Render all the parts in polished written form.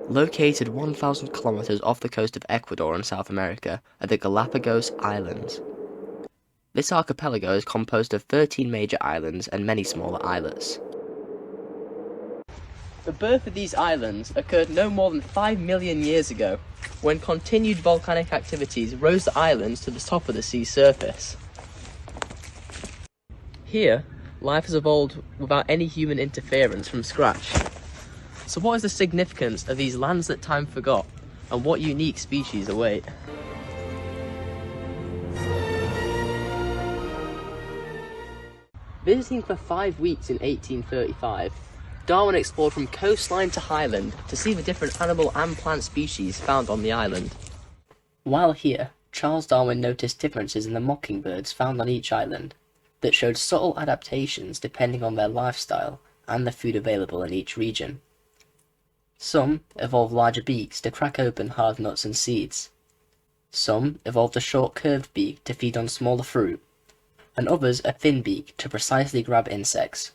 Located 1,000 kilometers off the coast of Ecuador in South America are the Galápagos Islands. This archipelago is composed of 13 major islands and many smaller islets. The birth of these islands occurred no more than 5 million years ago, when continued volcanic activities rose the islands to the top of the sea surface. Here, life has evolved without any human interference from scratch. So what is the significance of these lands that time forgot, and what unique species await? Visiting for 5 weeks in 1835, Darwin explored from coastline to highland to see the different animal and plant species found on the island. While here, Charles Darwin noticed differences in the mockingbirds found on each island that showed subtle adaptations depending on their lifestyle and the food available in each region. Some evolved larger beaks to crack open hard nuts and seeds. Some evolved a short curved beak to feed on smaller fruit, and others a thin beak to precisely grab insects.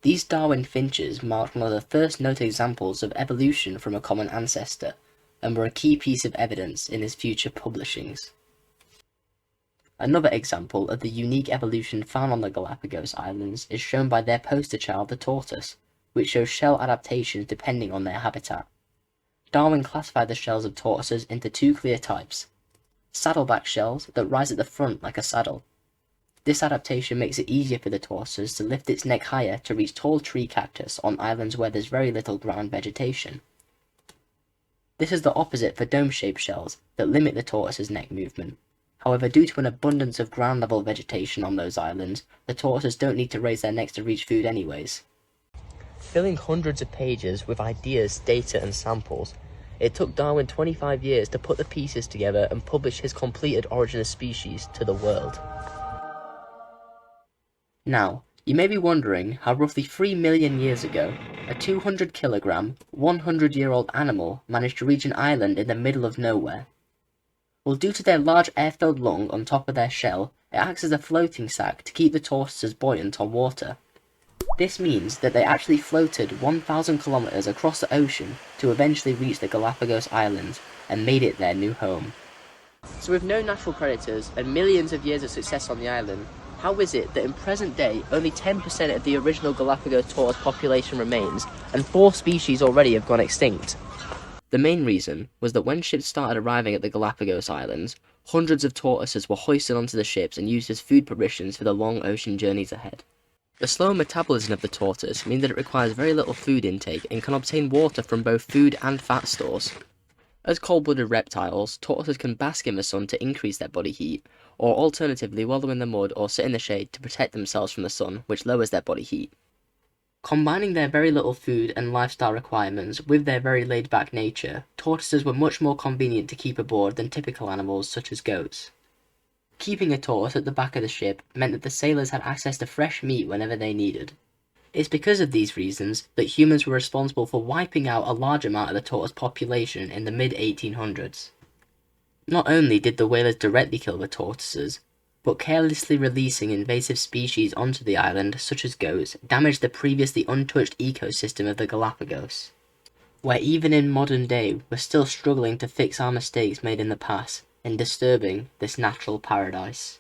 These Darwin finches marked one of the first noted examples of evolution from a common ancestor, and were a key piece of evidence in his future publishings. Another example of the unique evolution found on the Galapagos Islands is shown by their poster child, the tortoise, which shows shell adaptations depending on their habitat. Darwin classified the shells of tortoises into two clear types: saddleback shells that rise at the front like a saddle. This adaptation makes it easier for the tortoise to lift its neck higher to reach tall tree cactus on islands where there's very little ground vegetation. This is the opposite for dome-shaped shells that limit the tortoise's neck movement. However, due to an abundance of ground-level vegetation on those islands, the tortoises don't need to raise their necks to reach food anyways. Filling hundreds of pages with ideas, data and samples, it took Darwin 25 years to put the pieces together and publish his completed Origin of Species to the world. Now, you may be wondering how roughly 3 million years ago, a 200 kilogram, 100-year-old animal managed to reach an island in the middle of nowhere. Well, due to their large air-filled lung on top of their shell, it acts as a floating sac to keep the tortoises buoyant on water. This means that they actually floated 1,000 kilometers across the ocean to eventually reach the Galapagos Islands and made it their new home. So with no natural predators and millions of years of success on the island, how is it that in present day only 10% of the original Galapagos tortoise population remains and 4 species already have gone extinct? The main reason was that when ships started arriving at the Galapagos Islands, hundreds of tortoises were hoisted onto the ships and used as food provisions for the long ocean journeys ahead. The slow metabolism of the tortoise means that it requires very little food intake and can obtain water from both food and fat stores. As cold-blooded reptiles, tortoises can bask in the sun to increase their body heat, or alternatively wallow in the mud or sit in the shade to protect themselves from the sun, which lowers their body heat. Combining their very little food and lifestyle requirements with their very laid-back nature, tortoises were much more convenient to keep aboard than typical animals such as goats. Keeping a tortoise at the back of the ship meant that the sailors had access to fresh meat whenever they needed. It's because of these reasons that humans were responsible for wiping out a large amount of the tortoise population in the mid-1800s. Not only did the whalers directly kill the tortoises, but carelessly releasing invasive species onto the island, such as goats, damaged the previously untouched ecosystem of the Galapagos, where even in modern day we're still struggling to fix our mistakes made in the past and disturbing this natural paradise.